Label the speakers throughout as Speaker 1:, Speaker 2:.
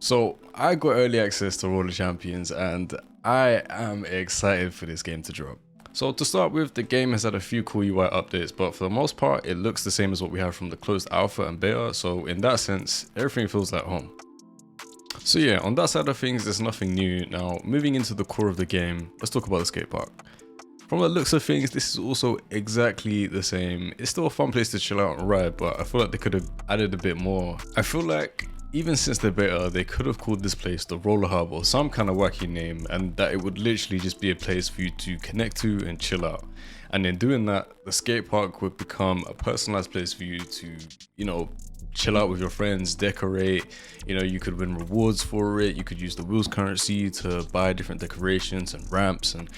Speaker 1: So I got early access to Roller Champions and I am excited for this game to drop. So to start with, the game has had a few cool UI updates, but for the most part, it looks the same as what we have from the closed alpha and beta, so in that sense, everything feels like home. So yeah, on that side of things, there's nothing new. Now, moving into the core of the game, let's talk about the skate park. From the looks of things, this is also exactly the same. It's still a fun place to chill out and ride, but I feel like they could have added a bit more. I feel like even since the beta, they could have called this place the Roller Hub or some kind of wacky name, and that it would literally just be a place for you to connect to and chill out. And in doing that, the skate park would become a personalized place for you to, chill out with your friends, decorate. You could win rewards for it. You could use the wheels currency to buy different decorations and ramps and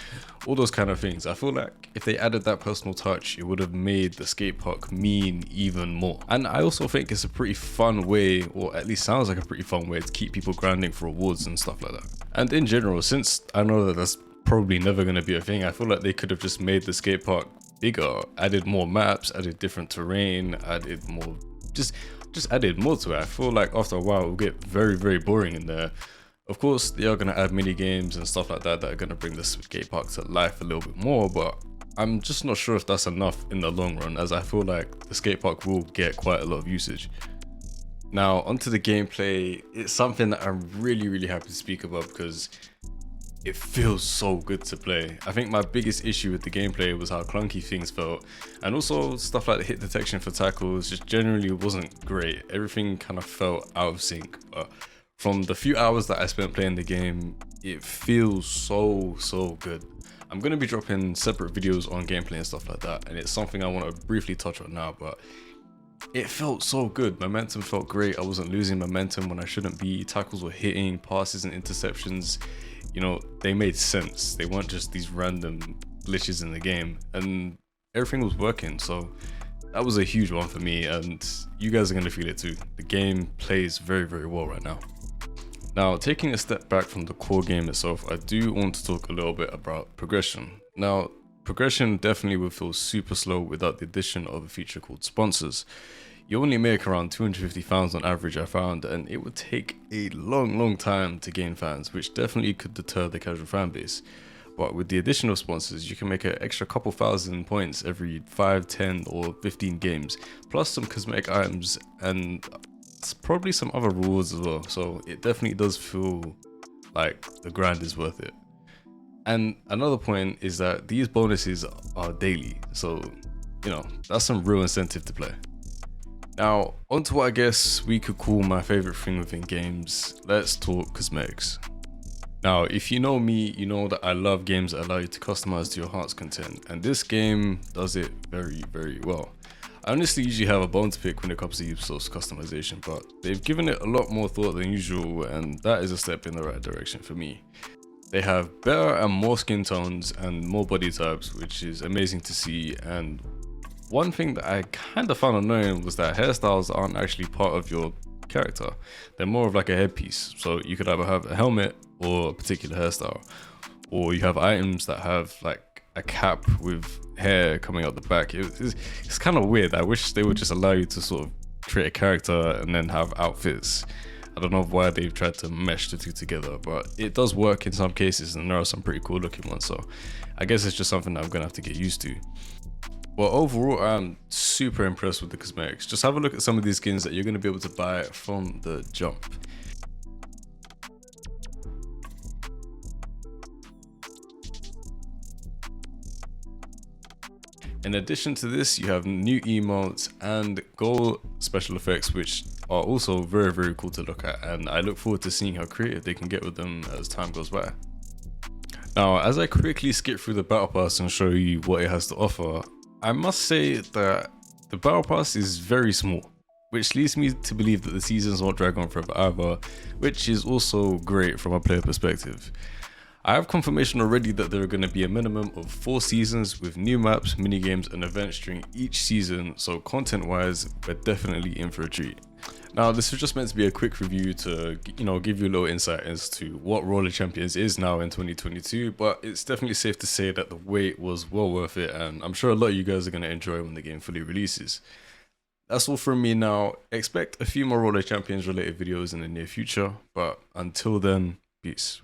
Speaker 1: all those kind of things. I feel like if they added that personal touch, it would have made the skate park mean even more. And I also think it's a pretty fun way, or at least sounds like a pretty fun way, to keep people grinding for rewards and stuff like that. And in general, since I know that that's probably never going to be a thing, I feel like they could have just made the skate park bigger, added more maps, added different terrain, added more, just added more to it. I feel like after a while it will get very, very boring in there. Of course, they are going to add mini games and stuff like that that are going to bring the skate park to life a little bit more, but I'm just not sure if that's enough in the long run, as I feel like the skate park will get quite a lot of usage. Now, onto the gameplay. It's something that I'm really, really happy to speak about because it feels so good to play. I think my biggest issue with the gameplay was how clunky things felt, and also stuff like the hit detection for tackles just generally wasn't great. Everything kind of felt out of sync, but from the few hours that I spent playing the game, it feels so good. I'm going to be dropping separate videos on gameplay and stuff like that, and it's something I want to briefly touch on now, but it felt so good. Momentum felt great. I wasn't losing momentum when I shouldn't be. Tackles were hitting, passes and interceptions, they made sense. They weren't just these random glitches in the game, and everything was working. So that was a huge one for me, and you guys are going to feel it too. The game plays very, very well right now. Now, taking a step back from the core game itself, I do want to talk a little bit about progression. Now, progression definitely would feel super slow without the addition of a feature called sponsors. You only make around 250 fans on average, I found, and it would take a long time to gain fans, which definitely could deter the casual fan base. But with the addition of sponsors, you can make an extra couple thousand points every 5, 10 or 15 games, plus some cosmetic items and probably some other rewards as well. So it definitely does feel like the grind is worth it. And another point is that these bonuses are daily, so that's some real incentive to play. Now, onto what I guess we could call my favorite thing within games. Let's talk cosmetics. Now, if you know me, you know that I love games that allow you to customize to your heart's content, and this game does it very, very well. I honestly usually have a bone to pick when it comes to Ubisoft's customization, but they've given it a lot more thought than usual, and that is a step in the right direction for me. They have better and more skin tones and more body types, which is amazing to see. And one thing that I kind of found annoying was that hairstyles aren't actually part of your character. They're more of like a headpiece. So you could either have a helmet or a particular hairstyle, or you have items that have like a cap with hair coming out the back. It's kind of weird. I wish they would just allow you to sort of create a character and then have outfits. I don't know why they've tried to mesh the two together, but it does work in some cases, and there are some pretty cool looking ones. So I guess it's just something that I'm gonna have to get used to. Well, overall, I'm super impressed with the cosmetics. Just have a look at some of these skins that you're going to be able to buy from the jump. In addition to this, you have new emotes and goal special effects, which are also very, very cool to look at. And I look forward to seeing how creative they can get with them as time goes by. Now, as I quickly skip through the battle pass and show you what it has to offer, I must say that the battle pass is very small, which leads me to believe that the seasons won't drag on forever either, which is also great from a player perspective. I have confirmation already that there are going to be a minimum of 4 seasons with new maps, minigames and events during each season, so content wise, we're definitely in for a treat. Now, this was just meant to be a quick review to, give you a little insight as to what Roller Champions is now in 2022, but it's definitely safe to say that the wait was well worth it, and I'm sure a lot of you guys are going to enjoy when the game fully releases. that's all from me now. Expect a few more Roller Champions related videos in the near future, but until then, peace.